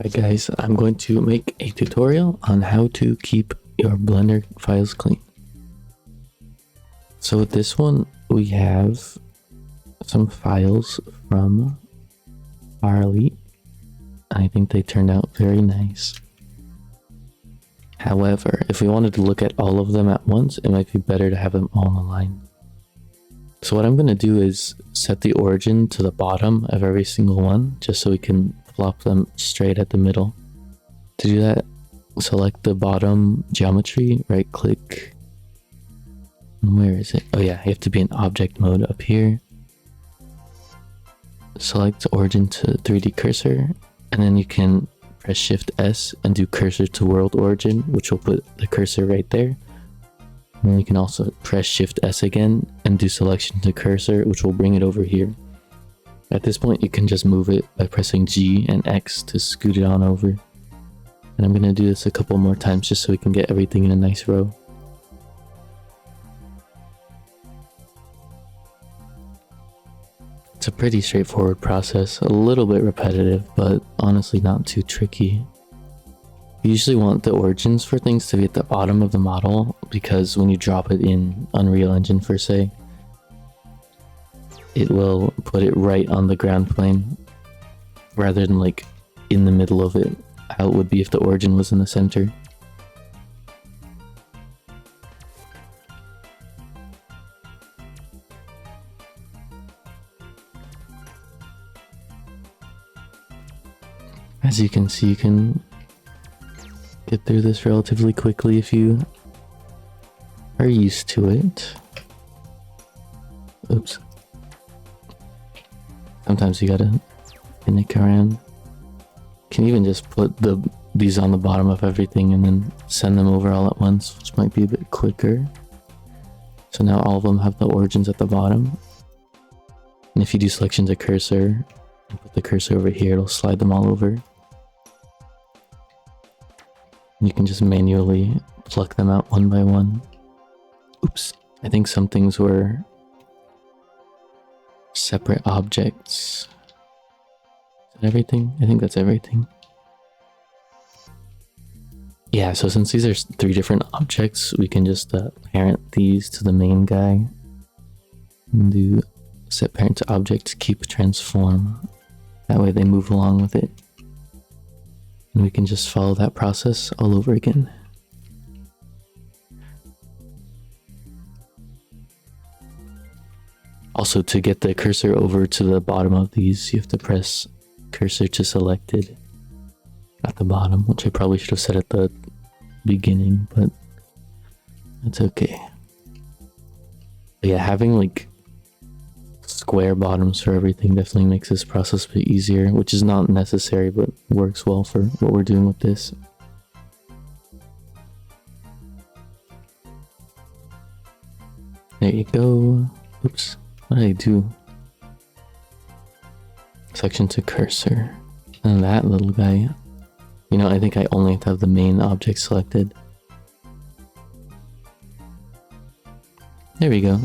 Hi guys, I'm going to make a tutorial on how to keep your Blender files clean. So with this one, we have some files from Harley. I think they turned out very nice. However, if we wanted to look at all of them at once, it might be better to have them all in a line. So what I'm going to do is set the origin to the bottom of every single one, just so we can plop them straight at the middle. To do that, select the bottom geometry, right click. Where is it? Oh yeah, you have to be in object mode up here. Select origin to 3D cursor, and then you can press Shift S and do cursor to world origin, which will put the cursor right there. And then you can also press Shift S again and do selection to cursor, which will bring it over here. At this point, you can just move it by pressing G and X to scoot it on over. And I'm going to do this a couple more times just so we can get everything in a nice row. It's a pretty straightforward process, a little bit repetitive, but honestly not too tricky. You usually want the origins for things to be at the bottom of the model, because when you drop it in Unreal Engine for say, it will put it right on the ground plane rather than like in the middle of it, how it would be if the origin was in the center. As you can see, you can get through this relatively quickly if you are used to it. Oops. Sometimes you gotta nick around. You can even just put these on the bottom of everything and then send them over all at once, which might be a bit quicker. So now all of them have the origins at the bottom. And if you do selection to cursor and put the cursor over here, it'll slide them all over. You can just manually pluck them out one by one. Oops. I think some things were separate objects. Is that everything? I think that's everything. Yeah, so since these are 3 different objects, we can just parent these to the main guy. And do set parent to object, keep transform. That way they move along with it. And we can just follow that process all over again. Also, to get the cursor over to the bottom of these, you have to press cursor to selected at the bottom, which I probably should have said at the beginning, but that's okay. But yeah, having like square bottoms for everything definitely makes this process a bit easier, which is not necessary but works well for what we're doing with this. There you go. Oops, what did I do? Selection to cursor. And that little guy, you know, I think I only have to have the main object selected. There we go.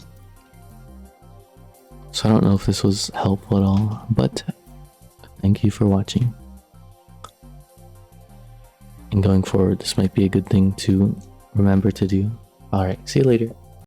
So I don't know if this was helpful at all, but thank you for watching. And going forward, this might be a good thing to remember to do. Alright, see you later.